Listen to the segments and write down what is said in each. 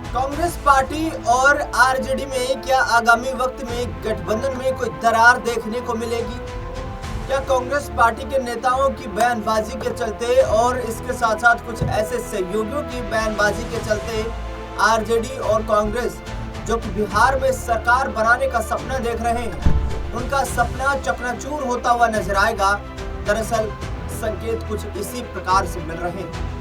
Congress party और RJD में क्या आगामी वक्त में गठबंधन में कोई दरार देखने को मिलेगी? क्या कांग्रेस पार्टी के नेताओं की बयानबाजी के चलते और इसके साथ साथ कुछ ऐसे सहयोगियों की बयानबाजी के चलते आरजेडी और कांग्रेस जो कि बिहार में सरकार बनाने का सपना देख रहे हैं, उनका सपना चकनाचूर होता हुआ नजर आएगा? दरअसल संकेत कुछ इसी प्रकार से मिल रहे हैं।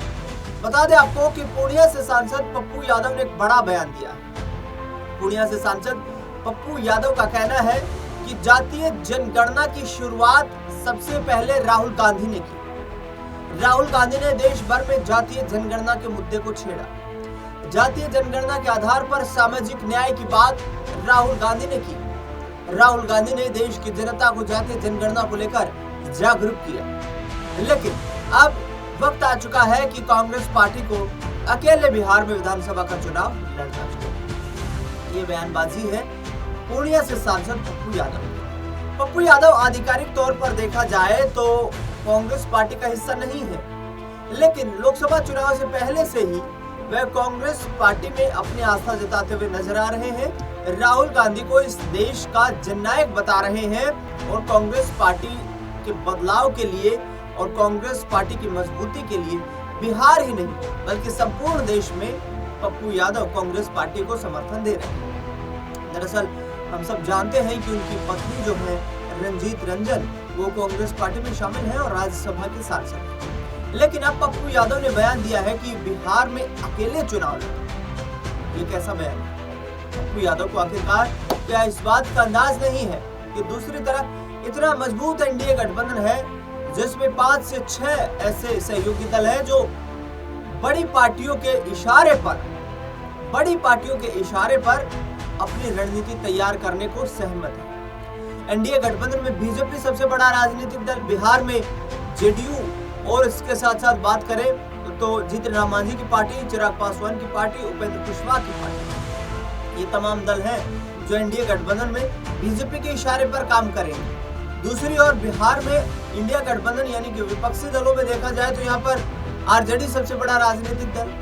बता दें आपको कि पूर्णिया से सांसद पप्पू यादव ने एक बड़ा बयान दिया है। पूर्णिया से सांसद पप्पू यादव का कहना है कि जातीय जनगणना की शुरुआत सबसे पहले राहुल गांधी ने की। राहुल गांधी ने देश भर में जातीय जनगणना के मुद्दे को छेड़ा। जातीय जनगणना के आधार पर सामाजिक न्याय की बात राहुल गांधी ने की। राहुल गांधी ने देश की जनता को जातीय जनगणना को लेकर जागरूक किया। लेकिन अब वक्त आ चुका है कि कांग्रेस पार्टी को अकेले बिहार में विधानसभा का चुनाव लड़ना चाहिए। ये बयानबाजी है पूर्णिया से सांसद पप्पू यादव। पप्पू यादव आधिकारिक तौर पर देखा जाए तो कांग्रेस पार्टी का हिस्सा नहीं है, लेकिन लोकसभा चुनाव से पहले से ही वह कांग्रेस पार्टी में अपनी आस्था जताते हुए नजर आ रहे हैं। राहुल गांधी को इस देश का जननायक बता रहे हैं और कांग्रेस पार्टी के बदलाव के लिए और कांग्रेस पार्टी की मजबूती के लिए बिहार ही नहीं बल्कि संपूर्ण देश में पप्पू यादव कांग्रेस पार्टी को समर्थन दे रहे हैं। दरअसल हम सब जानते हैं कि उनकी पत्नी जो है रंजीत रंजन, वो कांग्रेस पार्टी में शामिल है और राज्यसभा के सांसद हैं। लेकिन अब पप्पू यादव ने बयान दिया है कि बिहार में अकेले चुनाव लड़ेंगे। ये कैसा बयान है? पप्पू यादव को आखिरकार क्या इस बात का अंदाज नहीं है कि दूसरी तरफ इतना मजबूत एनडीए गठबंधन है जिसमें 5 से 6 ऐसे सहयोगी दल हैं जो बड़ी पार्टियों के इशारे पर अपनी रणनीति तैयार करने को सहमत है। एनडीए गठबंधन में बीजेपी सबसे बड़ा राजनीतिक दल, बिहार में जेडीयू और इसके साथ साथ बात करें तो जीतन राम मांझी की पार्टी, चिराग पासवान की पार्टी, उपेंद्र कुशवाहा की पार्टी, ये तमाम दल हैं जो एनडीए गठबंधन में बीजेपी के इशारे पर काम करेंगे। दूसरी ओर बिहार में इंडिया गठबंधन यानी कि विपक्षी दलों में देखा जाए तो यहाँ पर आरजेडी सबसे बड़ा राजनीतिक दल,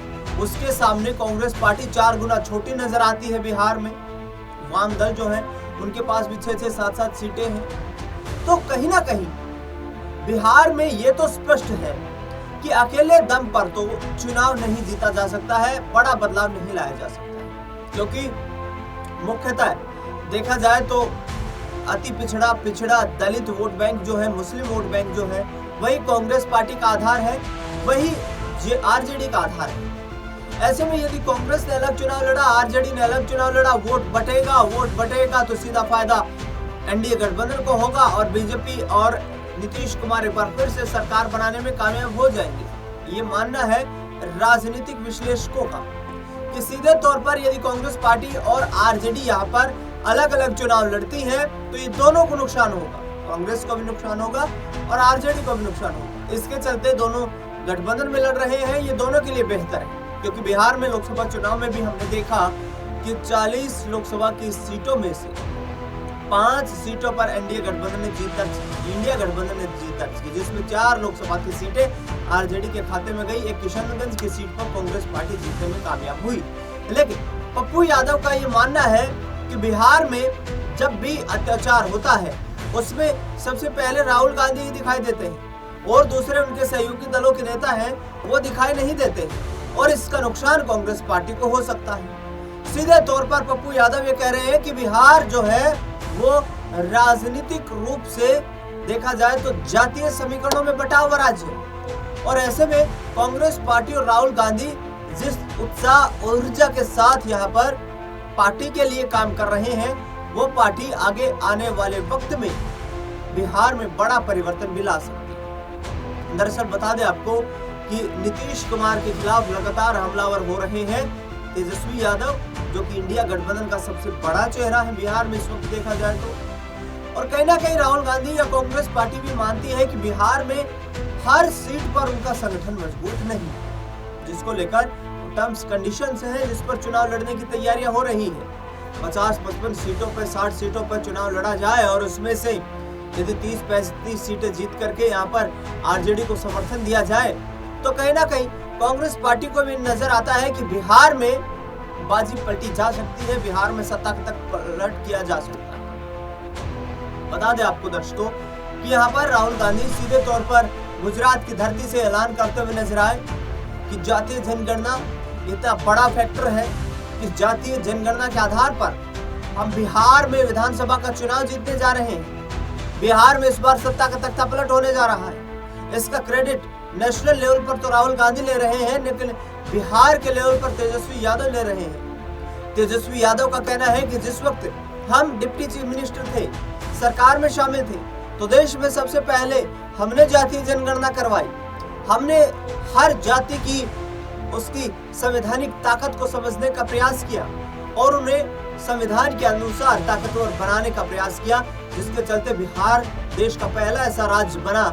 उसके सामने कांग्रेस पार्टी 4 गुना छोटी नजर आती है। बिहार में वाम दल जो है उनके पास भी 6-6, 7-7 सीटें हैं। तो कहीं ना कहीं बिहार में ये तो स्पष्ट है कि अकेले दम पर तो चुनाव नहीं जीता जा सकता है, बड़ा बदलाव नहीं लाया जा सकता है, क्योंकि मुख्यतः देखा जाए तो अति पिछड़ा दलित वोट बैंक जो है, मुस्लिम वोट बैंक जो है, वही कांग्रेस पार्टी का आधार है, वही आरजेडी का आधार है। ऐसे में यदि कांग्रेस ने अलग चुनाव लड़ा, आरजेडी ने अलग चुनाव लड़ा, वोट बटेगा तो सीधा फायदा एनडीए गठबंधन को होगा और बीजेपी और नीतीश कुमार एक बार फिर से सरकार बनाने में कामयाब हो जाएंगे। ये मानना है राजनीतिक विश्लेषकों का कि सीधे तौर पर यदि कांग्रेस पार्टी और आरजेडी यहाँ पर अलग अलग चुनाव लड़ती हैं तो ये दोनों को नुकसान होगा, कांग्रेस को भी नुकसान होगा और आरजेडी को भी नुकसान होगा। इसके चलते दोनों गठबंधन में लड़ रहे हैं, ये दोनों के लिए बेहतर है, क्योंकि बिहार में लोकसभा चुनाव में भी हमने देखा कि 40 लोकसभा की सीटों में से 5 सीटों पर इंडिया गठबंधन ने जीत दर्ज की, जिसमें 4 लोकसभा की सीटें आरजेडी के खाते में गई। एक किशनगंज की सीट पर कांग्रेस पार्टी जीतने में कामयाब हुई। लेकिन पप्पू यादव का ये मानना है कि बिहार में जब भी अत्याचार होता है उसमें सबसे पहले राहुल गांधी ही दिखाई देते हैं और दूसरे उनके सहयोगी दलों के नेता हैं वो दिखाई नहीं देते और इसका नुकसान कांग्रेस पार्टी को हो सकता है। सीधे तौर पर पप्पू यादव ये कह रहे हैं कि बिहार जो है वो राजनीतिक रूप से देखा जाए तो जातीय समीकरणों में बटा हुआ राज्य है और ऐसे में कांग्रेस पार्टी और राहुल गांधी जिस उत्साह ऊर्जा के साथ यहाँ पर पार्टी के लिए काम कर रहे हैं, वो पार्टी आगे आने वाले वक्त में बिहार में बड़ा परिवर्तन भी ला सकती है। दरअसल बता दें आपको कि नीतीश कुमार के खिलाफ लगातार हमलावर हो रहे हैं तेजस्वी यादव, जो कि इंडिया गठबंधन का सबसे बड़ा चेहरा है बिहार में इस वक्त देखा जाए तो। और कहीं ना कहीं राहुल गांधी या कांग्रेस पार्टी भी मानती है कि बिहार में हर सीट पर उनका संगठन मजबूत नहीं, जिसको लेकर टर्म्स कंडीशंस हैं जिस पर चुनाव लड़ने की तैयारियां हो रही है। 50-55 सीटों पर 60 सीटों पर चुनाव लड़ा जाए और उसमें से यदि 30-35 सीटें जीत करके यहाँ पर आरजेडी को समर्थन दिया जाए तो कहीं ना कहीं कांग्रेस पार्टी को भी नजर आता है कि बिहार में बाजी पलटी जा सकती है, बिहार में सत्ता तक पलट किया जा सकता है। बता दें आपको दर्शकों कि यहाँ पर राहुल गांधी सीधे तौर पर गुजरात की धरती से ऐलान करते हुए नजर आए कि जातीय जनगणना इतना बड़ा फैक्टर है कि जातीय जनगणना के आधार पर हम बिहार में विधानसभा का चुनाव जीतने जा रहे हैं। बिहार में इस बार सत्ता का तख्ता पलट होने जा रहा है। इसका क्रेडिट नेशनल लेवल पर तो राहुल गांधी ले रहे हैं, लेकिन बिहार के लेवल पर तेजस्वी यादव ले रहे हैं। तेजस्वी यादव का कहना है कि जिस वक्त हम डिप्टी चीफ मिनिस्टर थे, सरकार में शामिल थे, तो देश में सबसे पहले हमने जातीय जनगणना करवाई। हमने हर जाति की उसकी संवैधानिक ताकत को समझने का प्रयास किया और उन्हें संविधान के अनुसार ताकतवर बनाने का प्रयास किया, जिसके चलते बिहार देश का पहला ऐसा राज्य बना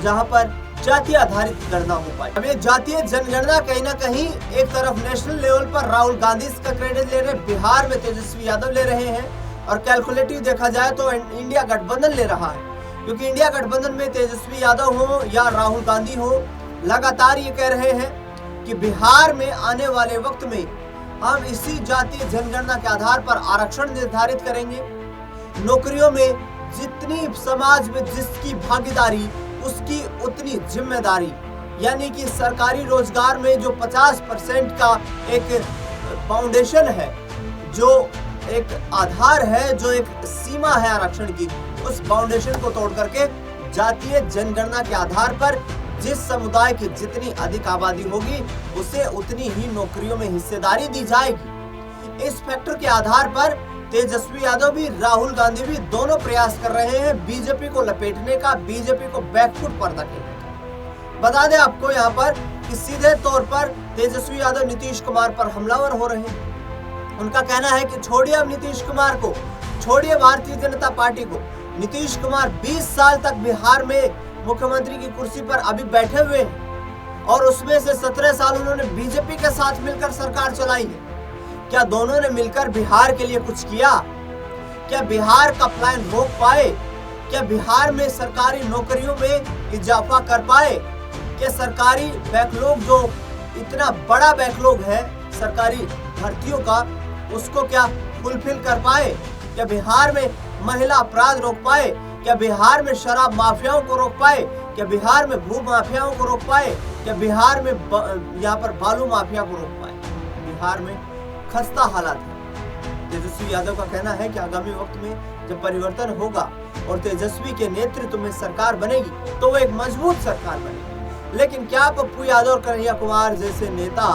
जहां पर जातीय आधारित गणना हो पाई। अब ये जातीय जनगणना कहीं ना कहीं एक तरफ नेशनल लेवल पर राहुल गांधी इसका क्रेडिट ले रहे, बिहार में तेजस्वी यादव ले रहे हैं, और कैलकुलेटिव देखा जाए तो इंडिया गठबंधन ले रहा है, क्योंकि इंडिया गठबंधन में तेजस्वी यादव हो या राहुल गांधी हो, लगातार ये कह रहे हैं कि बिहार में आने वाले वक्त में हम इसी जातीय जनगणना के आधार पर आरक्षण निर्धारित करेंगे। नौकरियों में जितनी समाज में जिसकी भागीदारी उसकी उतनी जिम्मेदारी, यानी कि सरकारी रोजगार में जो 50% का एक फाउंडेशन है, जो एक आधार है, जो एक सीमा है आरक्षण की, उस फाउंडेशन को तोड़ करके जातीय जनगणना के आधार पर जिस समुदाय की जितनी अधिक आबादी होगी उसे उतनी ही नौकरियों में हिस्सेदारी दी जाएगी। इस फैक्टर के आधार पर तेजस्वी यादव भी राहुल गांधी भी दोनों प्रयास कर रहे हैं बीजेपी को लपेटने का, बीजेपी को बैकफुट पर धकेलने का। बता दें आपको यहाँ पर कि सीधे तौर पर तेजस्वी यादव नीतीश कुमार पर हमलावर हो रहे हैं। उनका कहना है कि छोड़िए अब नीतीश कुमार को, छोड़िए भारतीय जनता पार्टी को। नीतीश कुमार 20 साल तक बिहार में मुख्यमंत्री की कुर्सी पर अभी बैठे हुए हैं और उसमें से 17 साल उन्होंने बीजेपी के साथ मिलकर सरकार चलाई है। क्या दोनों ने मिलकर बिहार के लिए कुछ किया? क्या बिहार का प्लान रोक पाए? क्या बिहार में सरकारी नौकरियों में इजाफा कर पाए? क्या सरकारी बैकलॉग, जो इतना बड़ा बैकलॉग है सरकारी भर्तियों का, उसको क्या फुलफिल कर पाए? क्या बिहार में महिला अपराध रोक पाए? क्या बिहार में शराब माफियाओं को रोक पाए? क्या बिहार में भू माफियाओं को रोक पाए? क्या बिहार में यहाँ पर बालू माफिया को रोक पाए? बिहार में खस्ता हालात है। तेजस्वी यादव का कहना है कि आगामी वक्त में जब परिवर्तन होगा और तेजस्वी के नेतृत्व में सरकार बनेगी तो वो एक मजबूत सरकार बनेगी। लेकिन क्या पप्पू यादव और कन्हैया कुमार जैसे नेता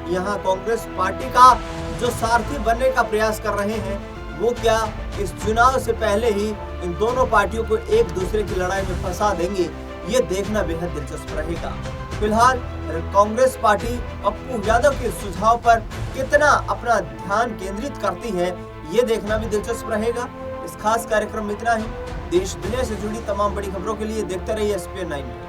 यहाँ कांग्रेस पार्टी का जो सारथी बनने का प्रयास कर रहे हैं, वो क्या इस चुनाव से पहले ही इन दोनों पार्टियों को एक दूसरे की लड़ाई में फंसा देंगे? ये देखना बेहद दिलचस्प रहेगा। फिलहाल कांग्रेस पार्टी पप्पू यादव के सुझाव पर कितना अपना ध्यान केंद्रित करती है, ये देखना भी दिलचस्प रहेगा। इस खास कार्यक्रम में इतना ही। देश दुनिया से जुड़ी तमाम बड़ी खबरों के लिए देखते रहिए SPN 9 न्यूज़।